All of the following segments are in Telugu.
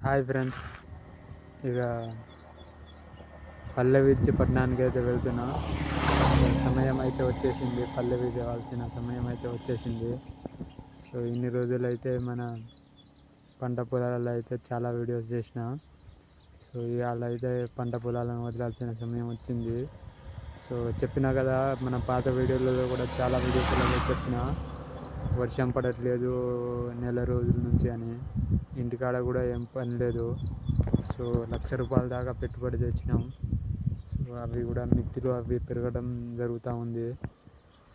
హాయ్ ఫ్రెండ్స్, ఇక పల్లె విడిచి పట్టణానికి అయితే వెళ్తున్నా. సమయం అయితే వచ్చేసింది, పల్లె విడవాల్సిన సమయం అయితే వచ్చేసింది. సో ఇన్ని రోజులైతే మన పంట పొలాలలో అయితే చాలా వీడియోస్ చేసిన. సో ఇవాళ అయితే పంట పొలాలను వదలాల్సిన సమయం వచ్చింది. సో చెప్పినా కదా, మన పాత వీడియోలలో కూడా చాలా వీడియోస్లలో చెప్పిన వర్షం పడట్లేదు నెల రోజుల నుంచి అని. ఇంటికాడ కూడా ఏం పని లేదు. సో ₹1,00,000 దాకా పెట్టుబడి తెచ్చినాం. సో అవి కూడా మిత్తులు అవి పెరగడం జరుగుతూ ఉంది.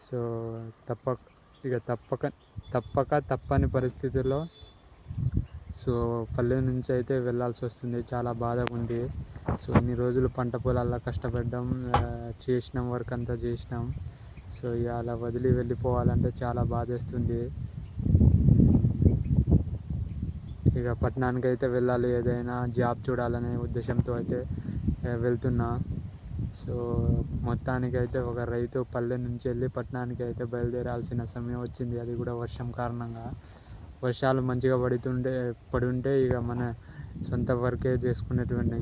సో తప్పని పరిస్థితుల్లో సో పల్లె నుంచి అయితే వెళ్ళాల్సి వస్తుంది. చాలా బాధగా ఉంది. సో ఇన్ని రోజులు పంట పొలాల్లో కష్టపడ్డాం, చేసినాం, వర్క్ అంతా చేసినాం. సో ఇవాళ వదిలి వెళ్ళిపోవాలంటే చాలా బాధేస్తుంది. ఇక పట్టణానికి అయితే వెళ్ళాలి, ఏదైనా జాబ్ చూడాలనే ఉద్దేశంతో అయితే వెళ్తున్నా. సో మొత్తానికి అయితే ఒక రైతు పల్లె నుంచి వెళ్ళి పట్టణానికి అయితే బయలుదేరాల్సిన సమయం వచ్చింది. అది కూడా వర్షం కారణంగా. వర్షాలు మంచిగా పడి ఉంటే ఇక మన సొంత వర్కే చేసుకునేటువంటి.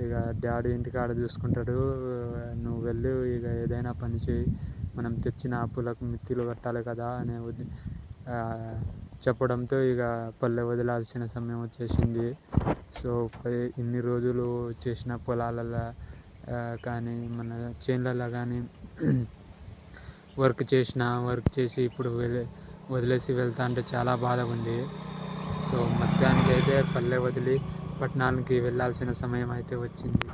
ఇక డాడీ ఇంటికాడ చూసుకుంటాడు, నువ్వు వెళ్ళి ఇక ఏదైనా పని చేయి, మనం తెచ్చిన అప్పులకు మిత్తులు కట్టాలి కదా అనే చెప్పడంతో ఇక పల్లె వదిలాల్సిన సమయం వచ్చేసింది. సో ఇన్ని రోజులు చేసిన పొలాలలో కానీ మన చేన్లలో కానీ వర్క్ చేసి ఇప్పుడు వదిలేసి వెళ్తా అంటే చాలా బాధగా ఉంది. సో మొత్తానికి అయితే పల్లె వదిలి పట్టణానికి వెళ్ళాల్సిన సమయం అయితే వచ్చింది.